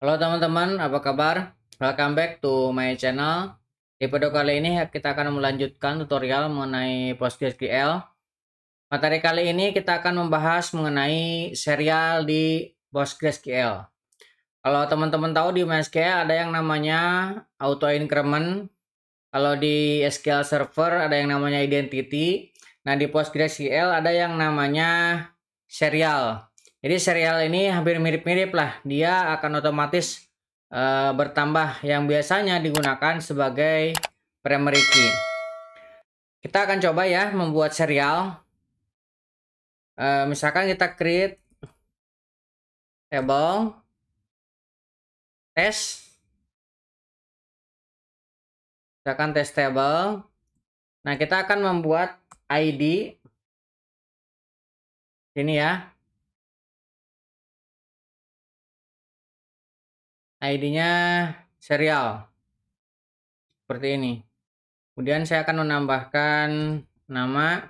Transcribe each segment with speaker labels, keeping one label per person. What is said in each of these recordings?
Speaker 1: Halo teman-teman, apa kabar? Welcome back to my channel. Di video kali ini kita akan melanjutkan tutorial mengenai PostgreSQL. Materi kali ini kita akan membahas mengenai serial di PostgreSQL. Kalau teman-teman tahu di MySQL ada yang namanya auto increment. Kalau di SQL Server ada yang namanya identity. Nah, di PostgreSQL ada yang namanya serial. Jadi serial ini hampir mirip-mirip lah. Dia akan otomatis bertambah yang biasanya digunakan sebagai primary key. Kita akan coba ya membuat serial. Misalkan kita create table test. Misalkan test table. Nah, kita akan membuat ID ini ya. ID-nya serial seperti ini. Kemudian saya akan menambahkan nama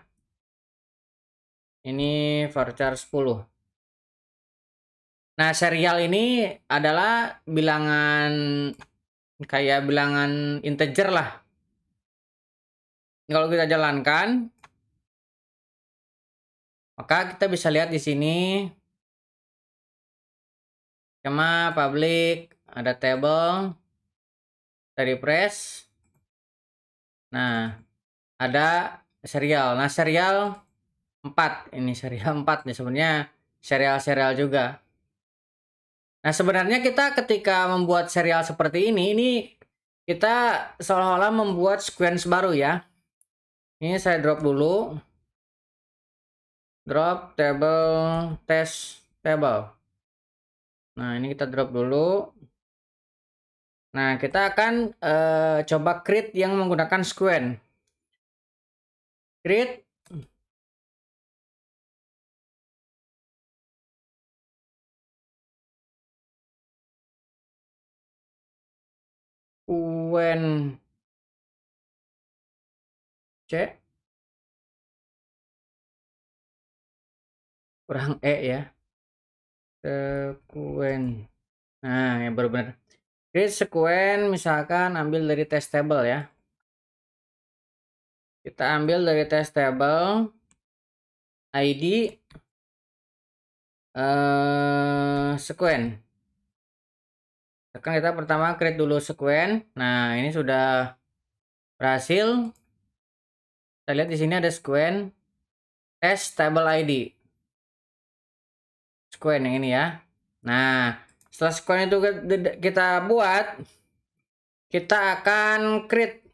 Speaker 1: ini varchar 10. Nah, serial ini adalah bilangan kayak bilangan integer lah. Kalau kita jalankan, maka kita bisa lihat di sini skema public, ada table, dari press. Nah, ada serial. Nah, serial 4. Ini serial 4 nih sebenarnya serial-serial juga. Nah, sebenarnya kita ketika membuat serial seperti ini kita seolah-olah membuat sequence baru ya. Ini saya drop dulu. Drop table test table. Nah, ini kita drop dulu. Nah, kita akan coba create yang menggunakan sequence. Create. When C kurang E ya. Sequence. Nah, yang benar-benar create sequence misalkan ambil dari test table ya. Kita ambil dari test table ID sequence. Sekarang kita pertama create dulu sequence. Nah, ini sudah berhasil. Kita lihat di sini ada sequence test table ID. Sequence yang ini ya. Nah, setelah sequence itu kita buat, kita akan create.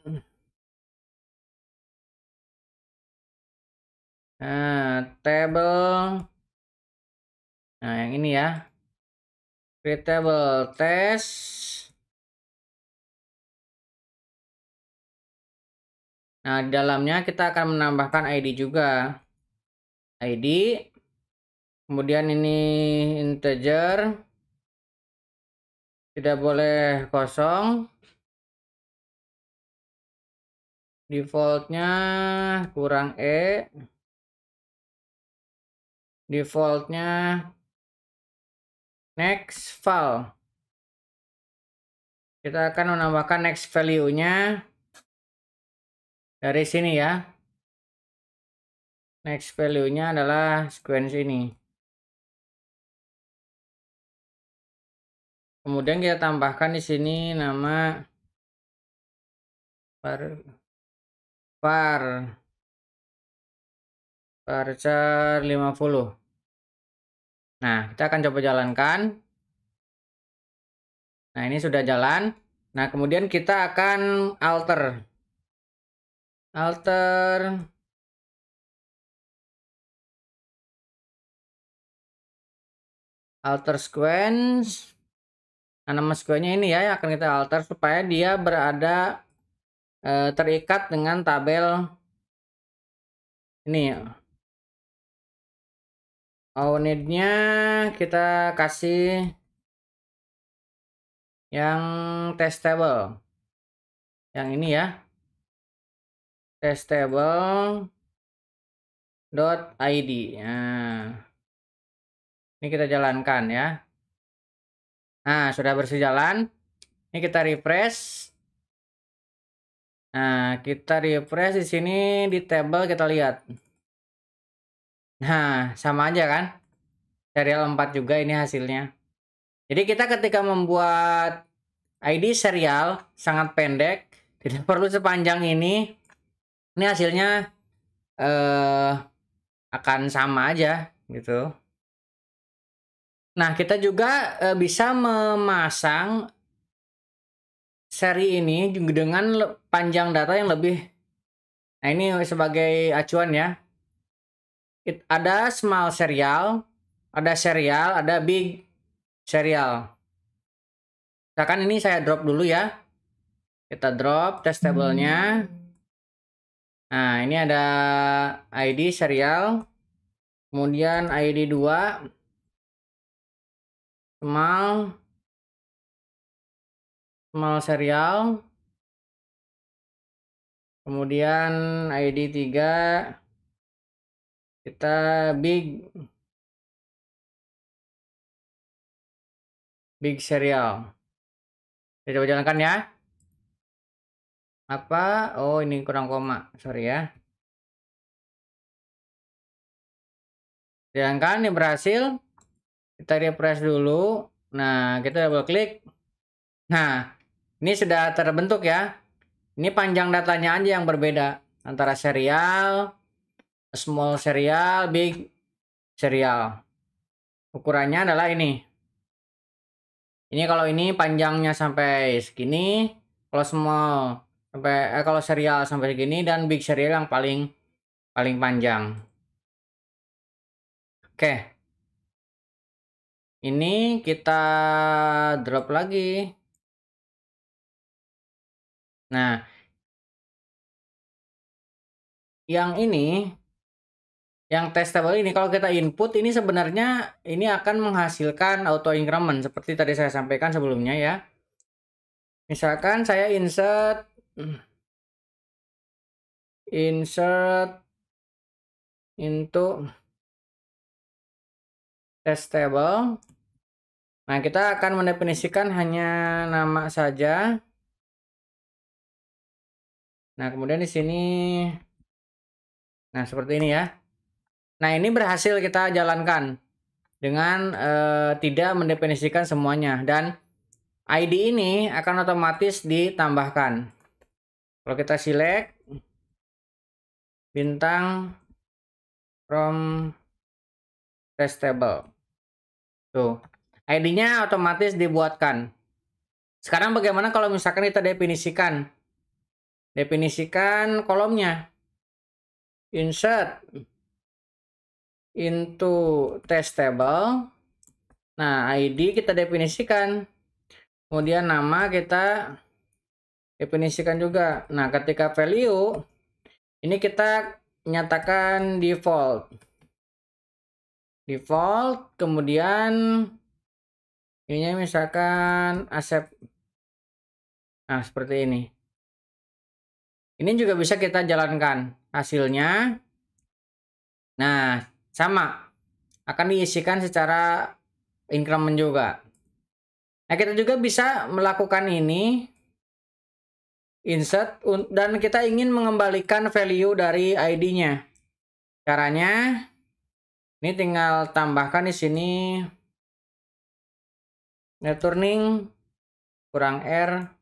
Speaker 1: Nah, table. Nah, yang ini ya. Create table test. Nah, di dalamnya kita akan menambahkan ID juga. ID. Kemudian ini integer. Tidak boleh kosong. Defaultnya kurang E. Defaultnya next file. Kita akan menambahkan next value-nya dari sini ya. Next value-nya adalah sequence ini. Kemudian kita tambahkan di sini nama varchar 50. Nah, kita akan coba jalankan. Nah, ini sudah jalan. Nah, kemudian kita akan alter sequence. Nah, nama sequence-nya ini ya yang akan kita alter supaya dia berada terikat dengan tabel ini ya. Need-nya kita kasih yang testable. Yang ini ya. Testable.id. Nah, ini kita jalankan ya. Nah, sudah berjalan. Ini kita refresh. Nah, kita refresh di sini di table kita lihat. Nah, sama aja kan? Serial 4 juga ini hasilnya. Jadi kita ketika membuat ID serial sangat pendek, tidak perlu sepanjang ini. Ini hasilnya akan sama aja gitu. Nah, kita juga bisa memasang seri ini dengan panjang data yang lebih. Nah, ini sebagai acuan ya. Ada small serial, ada big serial. Misalkan ini saya drop dulu ya. Kita drop test table-nya. Nah, ini ada ID serial. Kemudian ID 2. Small serial. Kemudian ID 3. Kita big serial. Kita coba jalankan ya. Apa? Oh, ini kurang koma. Sorry ya. Jalankan, ini berhasil. Kita refresh dulu. Nah, kita double klik. Nah, ini sudah terbentuk ya. Ini panjang datanya aja yang berbeda. Antara serial, small serial, big serial. Ukurannya adalah ini. Ini kalau ini panjangnya sampai segini. Kalau small sampai kalau serial sampai segini, dan big serial yang paling panjang. Oke. Ini kita drop lagi. Nah, yang ini, yang testable ini kalau kita input ini sebenarnya ini akan menghasilkan auto increment seperti tadi saya sampaikan sebelumnya ya. Misalkan saya insert into testable. Nah, kita akan mendefinisikan hanya nama saja. Nah, kemudian di sini, nah seperti ini ya. Nah, ini berhasil kita jalankan dengan tidak mendefinisikan semuanya, dan ID ini akan otomatis ditambahkan. Kalau kita select bintang from testable, tuh ID-nya otomatis dibuatkan. Sekarang bagaimana kalau misalkan kita definisikan kolomnya? Insert into testable. Nah, ID kita definisikan. Kemudian nama kita definisikan juga. Nah, ketika value ini kita nyatakan default. Kemudian ini misalkan accept. Nah, seperti ini. Ini juga bisa kita jalankan hasilnya. Nah, sama. Akan diisikan secara increment juga. Nah, kita juga bisa melakukan ini. Insert. Dan kita ingin mengembalikan value dari ID-nya. Caranya, ini tinggal tambahkan di sini. Returning kurang R.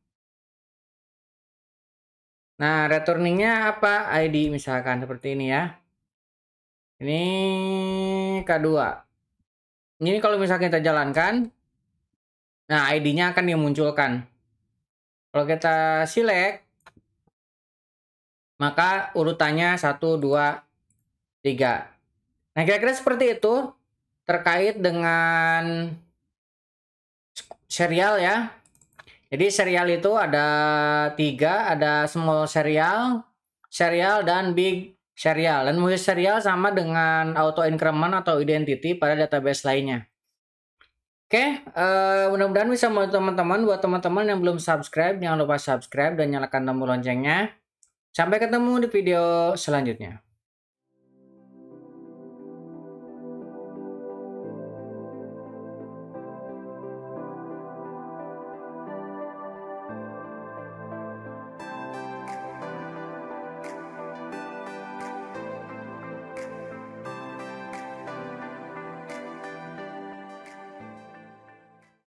Speaker 1: Nah, returningnya apa? ID misalkan seperti ini ya. Ini K2. Ini kalau misalnya kita jalankan, nah ID-nya akan dimunculkan. Kalau kita select, maka urutannya 1, 2, 3. Nah, kira-kira seperti itu terkait dengan serial ya. Jadi serial itu ada 3, ada small serial, dan big serial. Dan multi serial sama dengan auto increment atau identity pada database lainnya. Oke, mudah-mudahan bisa membantu teman-teman. Buat teman-teman yang belum subscribe, jangan lupa subscribe dan nyalakan tombol loncengnya. Sampai ketemu di video selanjutnya.